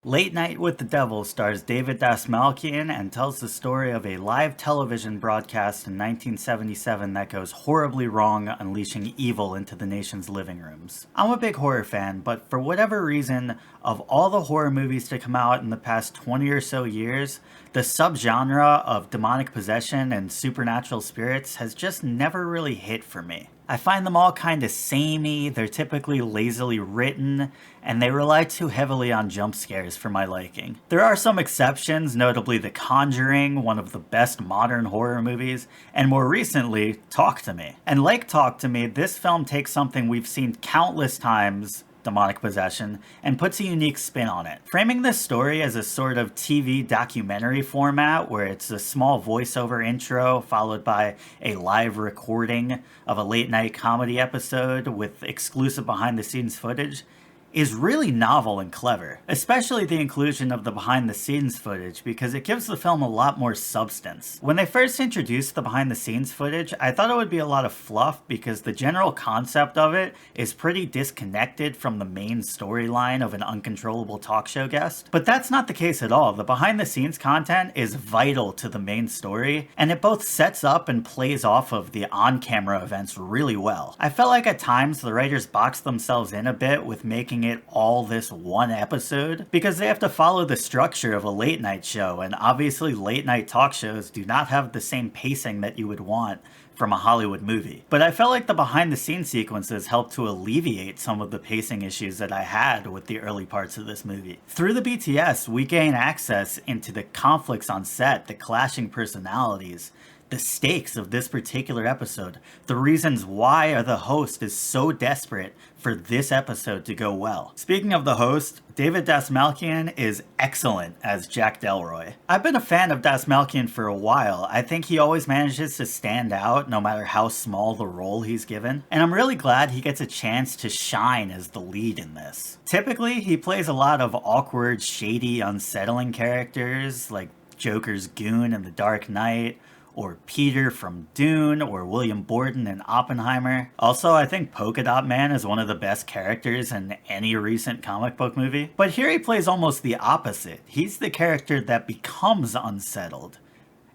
Late Night with the Devil stars David Dastmalchian and tells the story of a live television broadcast in 1977 that goes horribly wrong, unleashing evil into the nation's living rooms. I'm a big horror fan, but for whatever reason, of all the horror movies to come out in the past 20 or so years, the subgenre of demonic possession and supernatural spirits has just never really hit for me. I find them all kinda samey, they're typically lazily written, and they rely too heavily on jump scares for my liking. There are some exceptions, notably The Conjuring, one of the best modern horror movies, and more recently, Talk to Me. And like Talk to Me, this film takes something we've seen countless times, demonic possession, and puts a unique spin on it. Framing this story as a sort of TV documentary format where it's a small voiceover intro followed by a live recording of a late night comedy episode with exclusive behind the scenes footage is really novel and clever, especially the inclusion of the behind the scenes footage because it gives the film a lot more substance. When they first introduced the behind the scenes footage, I thought it would be a lot of fluff because the general concept of it is pretty disconnected from the main storyline of an uncontrollable talk show guest. But that's not the case at all. The behind the scenes content is vital to the main story, and it both sets up and plays off of the on-camera events really well. I felt like at times the writers boxed themselves in a bit with making it all this one episode because they have to follow the structure of a late night show, and obviously late night talk shows do not have the same pacing that you would want from a Hollywood movie. But I felt like the behind the scenes sequences helped to alleviate some of the pacing issues that I had with the early parts of this movie. Through the BTS, we gain access into the conflicts on set, the clashing personalities, the stakes of this particular episode, the reasons why the host is so desperate for this episode to go well. Speaking of the host, David Dastmalchian is excellent as Jack Delroy. I've been a fan of Dastmalchian for a while. I think he always manages to stand out no matter how small the role he's given, and I'm really glad he gets a chance to shine as the lead in this. Typically, he plays a lot of awkward, shady, unsettling characters like Joker's goon in The Dark Knight, or Peter from Dune, or William Borden in Oppenheimer. Also, I think Polka Dot Man is one of the best characters in any recent comic book movie. But here he plays almost the opposite. He's the character that becomes unsettled.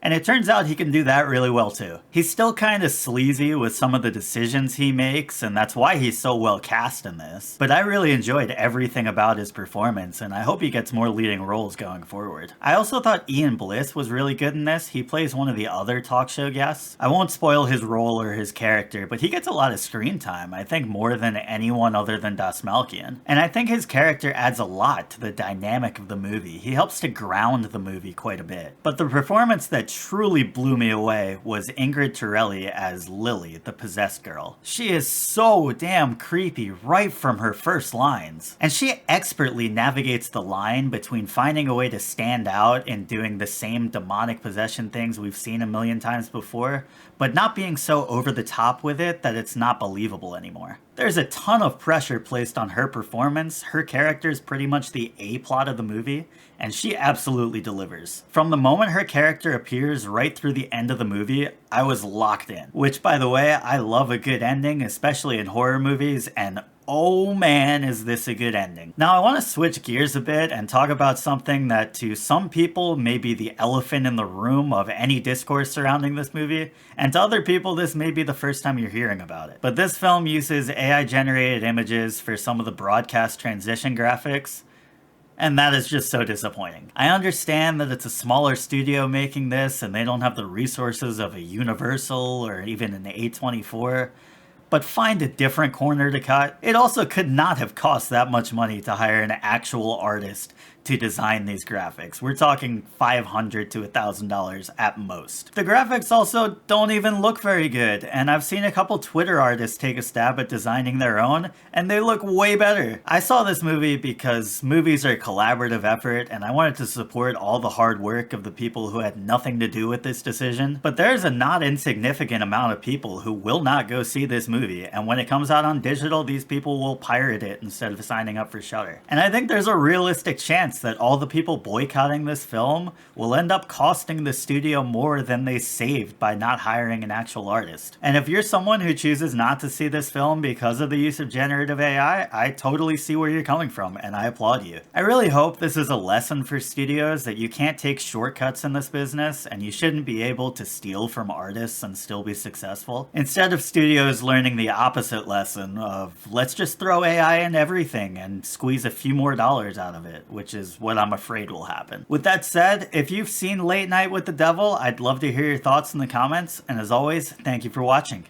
And it turns out he can do that really well too. He's still kind of sleazy with some of the decisions he makes, and that's why he's so well cast in this. But I really enjoyed everything about his performance, and I hope he gets more leading roles going forward. I also thought Ian Bliss was really good in this. He plays one of the other talk show guests. I won't spoil his role or his character, but he gets a lot of screen time, I think more than anyone other than Dastmalchian. And I think his character adds a lot to the dynamic of the movie. He helps to ground the movie quite a bit. But the performance that truly blew me away was Ingrid Torelli as Lily, the possessed girl. She is so damn creepy right from her first lines. And she expertly navigates the line between finding a way to stand out and doing the same demonic possession things we've seen a million times before, but not being so over the top with it that it's not believable anymore. There's a ton of pressure placed on her performance. Her character is pretty much the A-plot of the movie, and she absolutely delivers. From the moment her character appears right through the end of the movie, I was locked in. Which, by the way, I love a good ending, especially in horror movies, and oh man, is this a good ending. Now I want to switch gears a bit and talk about something that to some people may be the elephant in the room of any discourse surrounding this movie, and to other people this may be the first time you're hearing about it. But this film uses AI generated images for some of the broadcast transition graphics, and that is just so disappointing. I understand that it's a smaller studio making this and they don't have the resources of a Universal or even an A24, but find a different corner to cut. It also could not have cost that much money to hire an actual artist to design these graphics. We're talking $500 to $1,000 at most. The graphics also don't even look very good, and I've seen a couple Twitter artists take a stab at designing their own, and they look way better. I saw this movie because movies are a collaborative effort, and I wanted to support all the hard work of the people who had nothing to do with this decision, but there's a not insignificant amount of people who will not go see this movie, and when it comes out on digital, these people will pirate it instead of signing up for Shudder. And I think there's a realistic chance chance that all the people boycotting this film will end up costing the studio more than they saved by not hiring an actual artist. And if you're someone who chooses not to see this film because of the use of generative AI, I totally see where you're coming from, and I applaud you. I really hope this is a lesson for studios that you can't take shortcuts in this business, and you shouldn't be able to steal from artists and still be successful. Instead of studios learning the opposite lesson of, let's just throw AI in everything and squeeze a few more dollars out of it, which is what I'm afraid will happen. With that said, if you've seen Late Night with the Devil, I'd love to hear your thoughts in the comments, and as always, thank you for watching.